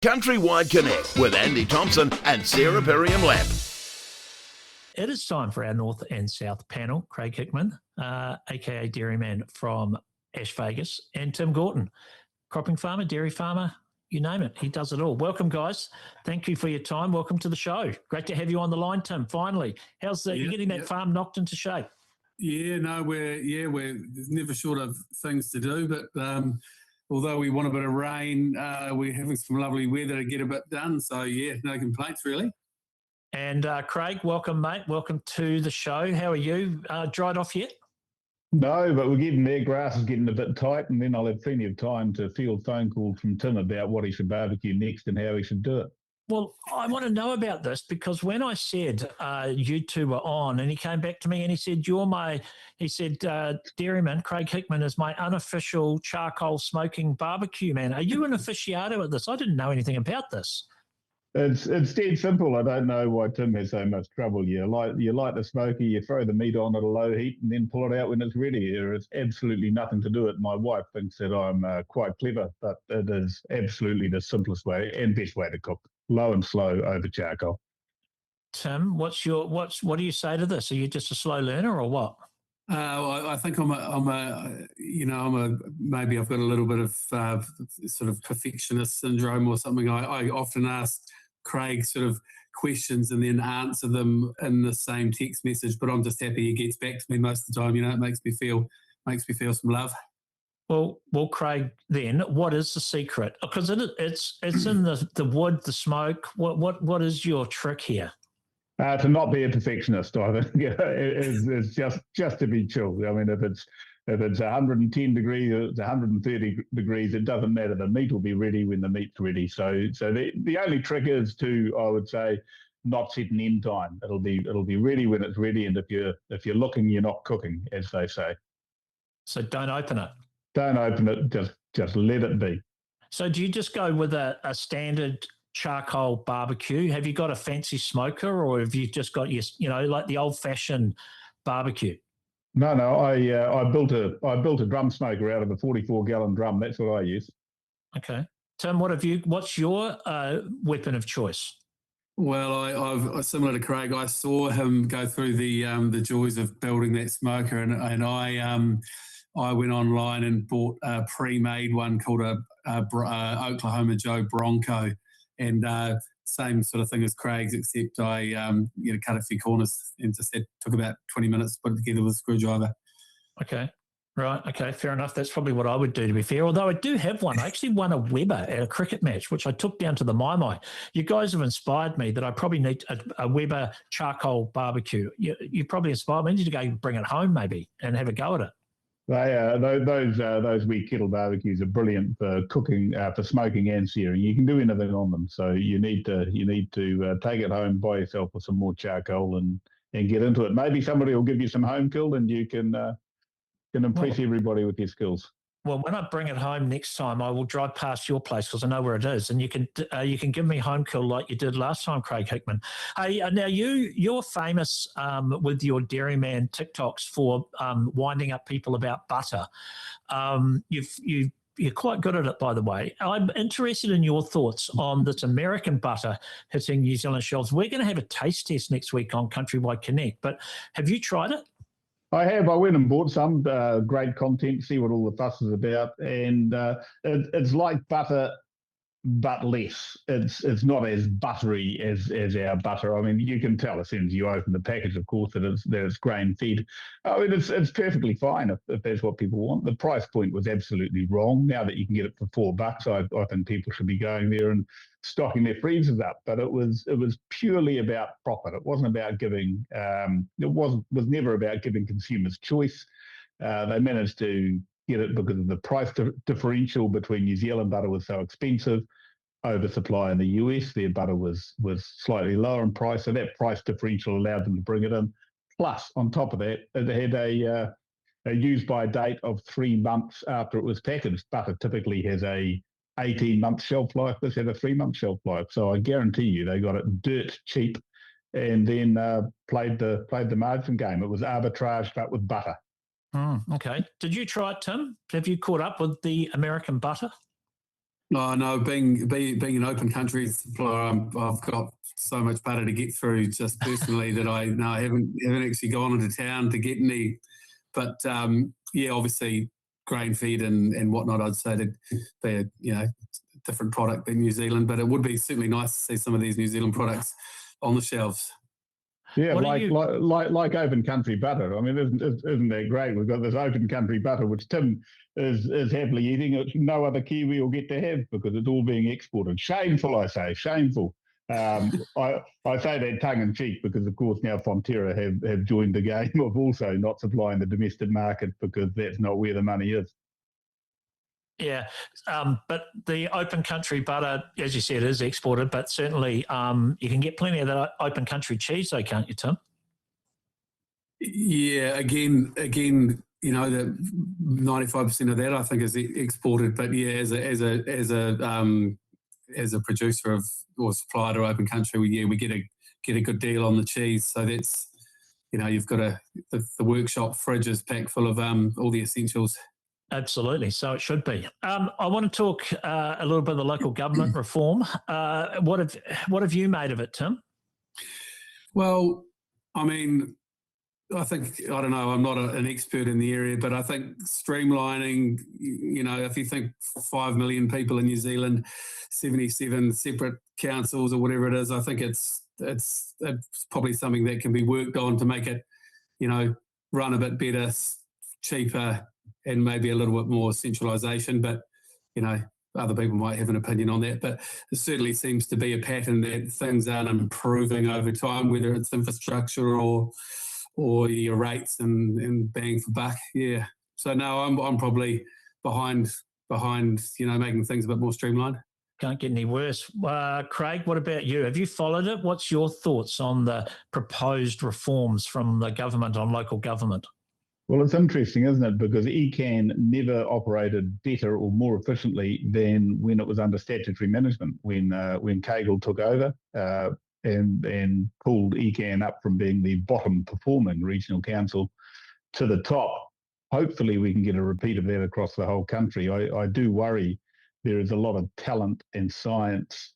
CountryWide Connect with Andy Thompson and Sarah Perriam-Lampp. It is time for our North and South panel. Craig Hickman, aka Dairyman from Ash Vegas, and Tim Gorton, cropping farmer, dairy farmer, you name it. He does it all. Welcome, guys. Thank you for your time. Welcome to the show. Great to have you on the line, Tim. Finally, how's that? You're getting that farm knocked into shape? Yeah, we're never short of things to do, but although we want a bit of rain, we're having some lovely weather to get a bit done. So, yeah, no complaints, really. And Craig, welcome, mate. Welcome to the show. How are you? Dried off yet? No, but we're getting there. Grass is getting a bit tight, and then I'll have plenty of time to field phone calls from Tim about what he should barbecue next and how he should do it. Well, I want to know about this because when I said you two were on, and he came back to me and he said, Dairyman, Craig Hickman is my unofficial charcoal smoking barbecue man. Are you an aficionado at this? I didn't know anything about this. It's dead simple. I don't know why Tim has so much trouble. You light the smoker, you throw the meat on at a low heat, and then pull it out when it's ready. There is absolutely nothing to do it. My wife thinks that I'm quite clever, but it is absolutely the simplest way and best way to cook. Low and slow over charcoal. Tim, what do you say to this? Are you just a slow learner or what? I think maybe I've got a little bit of sort of perfectionist syndrome or something. I often ask Craig sort of questions and then answer them in the same text message, but I'm just happy he gets back to me most of the time. It makes me feel some love. Well, Craig, then what is the secret? Because it's in the wood, the smoke. What is your trick here? To not be a perfectionist, I think. It's just to be chill. I mean, if it's 110 degrees or it's 130 degrees, it doesn't matter. The meat will be ready when the meat's ready. So the only trick is to, I would say, not set an end time. It'll be ready when it's ready, and if you're looking, you're not cooking, as they say. So don't open it. Don't open it. Just let it be. So do you just go with a standard charcoal barbecue? Have you got a fancy smoker, or have you just got your, like the old-fashioned barbecue? No. I built a drum smoker out of a 44-gallon drum. That's what I use. Okay, Tim, what's your weapon of choice? Well, I similar to Craig, I saw him go through the joys of building that smoker, and I went online and bought a pre-made one called a Oklahoma Joe Bronco, and same sort of thing as Craig's, except I cut a few corners and just took about 20 minutes to put it together with a screwdriver. Okay, right. Okay, fair enough. That's probably what I would do, to be fair. Although I do have one. I actually won a Weber at a cricket match, which I took down to the Mai. You guys have inspired me that I probably need a Weber charcoal barbecue. You probably inspired me. I need to go bring it home maybe and have a go at it. Those wee kettle barbecues are brilliant for cooking, for smoking and searing. You can do anything on them, so you need to take it home, buy yourself with some more charcoal, and get into it. Maybe somebody will give you some home kill, and you can impress everybody with your skills. Well, when I bring it home next time, I will drive past your place because I know where it is, and you can give me home kill like you did last time, Craig Hickman. Hey, now you're famous with your Dairyman TikToks for winding up people about butter. You're quite good at it, by the way. I'm interested in your thoughts on this American butter hitting New Zealand shelves. We're going to have a taste test next week on CountryWide Connect, but have you tried it? I have. I went and bought some. Great content, see what all the fuss is about. And it's like butter, but less. It's not as buttery as our butter. I mean, you can tell as soon as you open the package, of course, that it's grain fed. I mean, it's perfectly fine if that's what people want. The price point was absolutely wrong. Now that you can get it for $4, I think people should be going there and stocking their freezers up. But it was purely about profit. It wasn't about giving. It was never about giving consumers choice. They managed to get it because of the price differential between New Zealand butter was so expensive, oversupply in the US. Their butter was slightly lower in price, so that price differential allowed them to bring it in. Plus, on top of that, it had a use-by date of 3 months after it was packaged. Butter typically has a 18-month shelf life. This had a 3-month shelf life, so I guarantee you they got it dirt cheap, and then played the margin game. It was arbitrage, but with butter. Okay. Did you try it, Tim? Have you caught up with the American butter? No, no, being an open country supplier, I've got so much butter to get through just personally that I haven't actually gone into town to get any. But yeah, obviously grain feed and whatnot, I'd say that they're different product than New Zealand, but it would be certainly nice to see some of these New Zealand products on the shelves. Yeah, like open country butter. I mean, isn't that great? We've got this open country butter, which Tim is happily eating. It's no other Kiwi will get to have because it's all being exported. Shameful, I say, shameful. I say that tongue in cheek because, of course, now Fonterra have joined the game of also not supplying the domestic market because that's not where the money is. Yeah, but the open country butter, as you said, is exported, but certainly you can get plenty of that open country cheese though, can't you, Tim? Yeah, again, that 95% of that I think is exported, but yeah, as a producer of or supplier to open country, we get a good deal on the cheese. So that's you've got the workshop fridge is packed full of all the essentials. Absolutely. So it should be. I want to talk a little bit of the local government reform. What have you made of it, Tim? Well, I mean, I don't know, I'm not an expert in the area, but I think streamlining, if you think 5 million people in New Zealand, 77 separate councils or whatever it is, I think it's probably something that can be worked on to make it, run a bit better, cheaper, and maybe a little bit more centralisation, but, other people might have an opinion on that. But it certainly seems to be a pattern that things aren't improving over time, whether it's infrastructure or your rates and bang for buck. Yeah. So no, I'm probably behind, making things a bit more streamlined. Can't get any worse. Craig, what about you? Have you followed it? What's your thoughts on the proposed reforms from the government on local government? Well, it's interesting, isn't it? Because ECAN never operated better or more efficiently than when it was under statutory management, when Kegel took over and pulled ECAN up from being the bottom performing regional council to the top. Hopefully we can get a repeat of that across the whole country. I do worry there is a lot of talent and science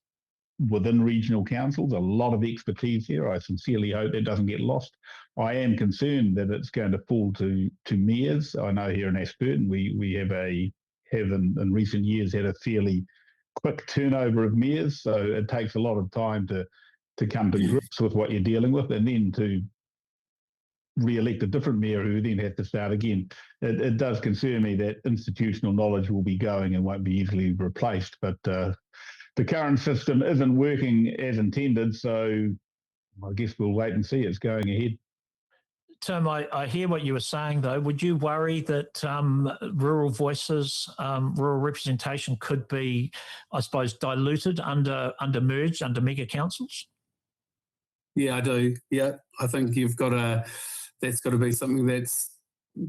within regional councils, a lot of expertise here. I sincerely hope that doesn't get lost. I am concerned that it's going to fall to mayors. I know here in Ashburton we have in recent years had a fairly quick turnover of mayors, so it takes a lot of time to come to grips with what you're dealing with, and then to re-elect a different mayor who then has to start again. It does concern me that institutional knowledge will be going and won't be easily replaced, but the current system isn't working as intended, so I guess we'll wait and see. It's going ahead. Tim, I hear what you were saying, though. Would you worry that rural voices, rural representation could be, I suppose, diluted under merged, under mega councils? Yeah, I do. Yeah, I think that's got to be something that's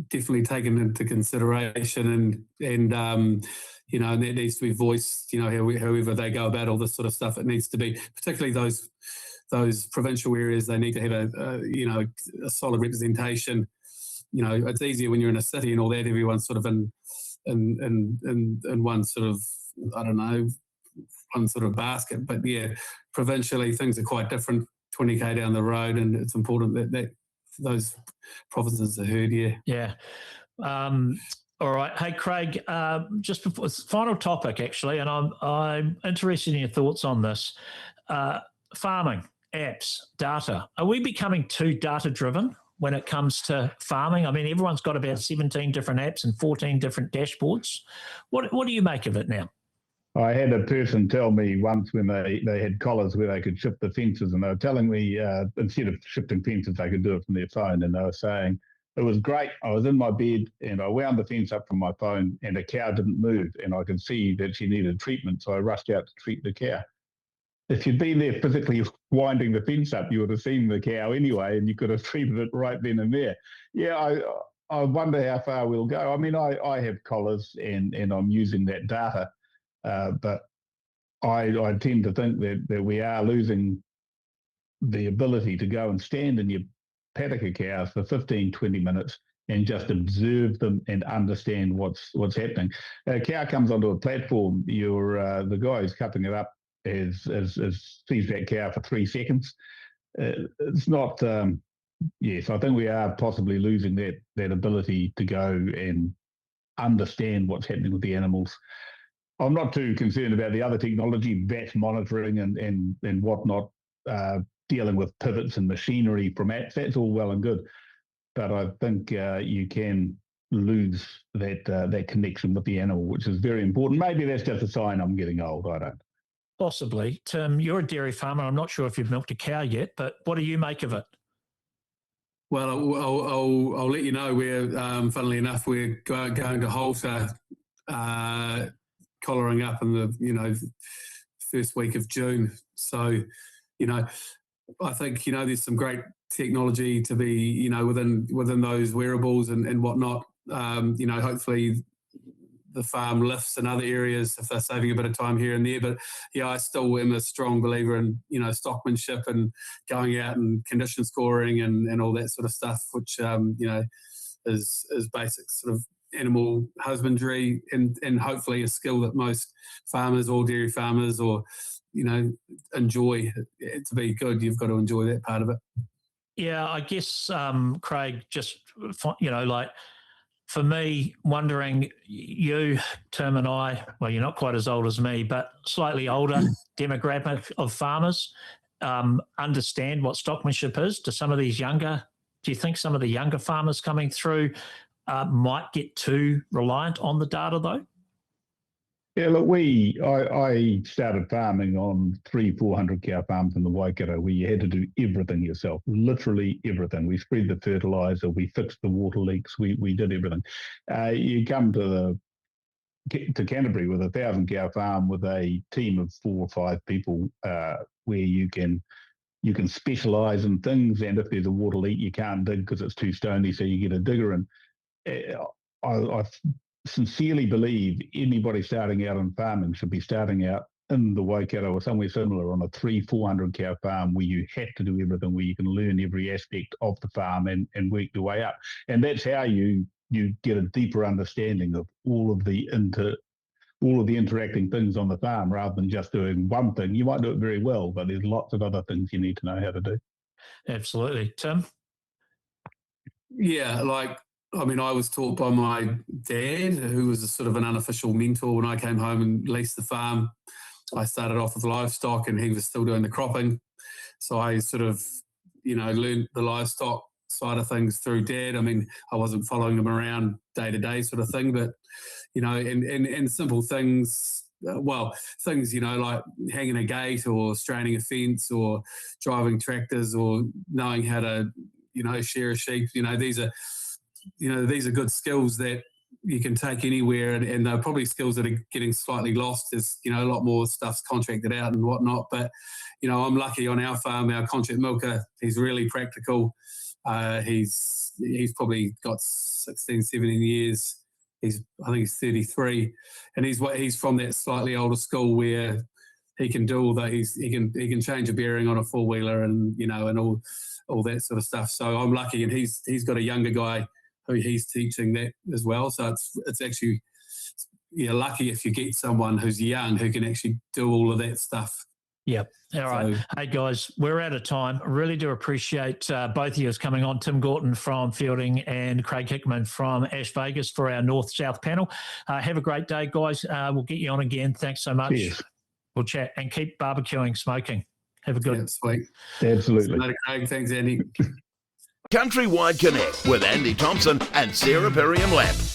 definitely taken into consideration, and that needs to be voiced. However they go about all this sort of stuff, it needs to be, particularly those provincial areas. They need to have a solid representation. It's easier when you're in a city and all that. Everyone's sort of in one sort of, I don't know, one sort of basket. But yeah, provincially things are quite different. 20k down the road, and it's important that those provinces are heard. Yeah. All right. Hey, Craig, just before final topic, actually, and I'm interested in your thoughts on this. Farming, apps, data. Are we becoming too data-driven when it comes to farming? I mean, everyone's got about 17 different apps and 14 different dashboards. What do you make of it now? I had a person tell me once when they had collars where they could ship the fences, and they were telling me instead of shifting fences, they could do it from their phone. And they were saying, it was great. I was in my bed and I wound the fence up from my phone and a cow didn't move, and I could see that she needed treatment. So I rushed out to treat the cow. If you'd been there physically winding the fence up, you would have seen the cow anyway, and you could have treated it right then and there. Yeah, I wonder how far we'll go. I mean, I have collars and I'm using that data. But I tend to think that we are losing the ability to go and stand in your paddock of cows for 15, 20 minutes and just observe them and understand what's happening. A cow comes onto a platform, the guy who's cupping it up sees that cow for 3 seconds. It's not. Yes, I think we are possibly losing that ability to go and understand what's happening with the animals. I'm not too concerned about the other technology, batch monitoring and whatnot, dealing with pivots and machinery from apps. That's all well and good, but I think you can lose that connection with the animal, which is very important. Maybe that's just a sign I'm getting old. I don't. Possibly. Tim, you're a dairy farmer. I'm not sure if you've milked a cow yet, but what do you make of it? Well, I'll let you know. We're, funnily enough, we're going to halter collaring up in the, first week of June. So, I think, there's some great technology to be, within those wearables and whatnot. Hopefully the farm lifts in other areas if they're saving a bit of time here and there. But yeah, I still am a strong believer in, stockmanship and going out and condition scoring and all that sort of stuff, which, is basic sort of animal husbandry and hopefully a skill that most farmers or dairy farmers or, enjoy. To be good, you've got to enjoy that part of it. Yeah, I guess, Craig, just, for me, wondering, you, Tim and I, well, you're not quite as old as me, but slightly older demographic of farmers, understand what stockmanship is. Do you think some of the younger farmers coming through might get too reliant on the data though? Yeah, look, I started farming on 300-400 cow farms in the Waikato where you had to do everything yourself, literally everything. We spread the fertilizer, we fixed the water leaks, we did everything. You come to Canterbury with a 1,000 cow farm with a team of 4 or 5 people, where you can specialise in things, and if there's a water leak, you can't dig because it's too stony, so you get a digger. And I sincerely believe anybody starting out in farming should be starting out in the Waikato or somewhere similar on a 300-400 cow farm where you have to do everything, where you can learn every aspect of the farm and work your way up. And that's how you get a deeper understanding of all of the interacting things on the farm, rather than just doing one thing. You might do it very well, but there's lots of other things you need to know how to do. Absolutely. Tim? Yeah, I was taught by my dad, who was a sort of an unofficial mentor when I came home and leased the farm. I started off with livestock and he was still doing the cropping. So I sort of, learned the livestock side of things through dad. I mean, I wasn't following him around day to day sort of thing, but, and simple things, things, like hanging a gate or straining a fence or driving tractors or knowing how to, shear a sheep. These are good skills that you can take anywhere, and they're probably skills that are getting slightly lost as, a lot more stuff's contracted out and whatnot. But, I'm lucky on our farm, our contract milker, he's really practical. He's probably got 16, 17 years. I think he's 33, and he's from that slightly older school where he can do all that. He can change a bearing on a 4-wheeler and, and all that sort of stuff. So I'm lucky, and he's got a younger guy who he's teaching that as well. So it's actually, you're lucky if you get someone who's young who can actually do all of that stuff. Yep. All right. Hey, guys, we're out of time. I really do appreciate both of you coming on, Tim Gorton from Fielding and Craig Hickman from Ash Vegas for our North-South panel. Have a great day, guys. We'll get you on again. Thanks so much. Cheers. We'll chat and keep barbecuing, smoking. Have a good one. Sweet. Absolutely. Craig. Thanks, Andy. CountryWide Connect with Andy Thompson and Sarah Perriam-Lampp.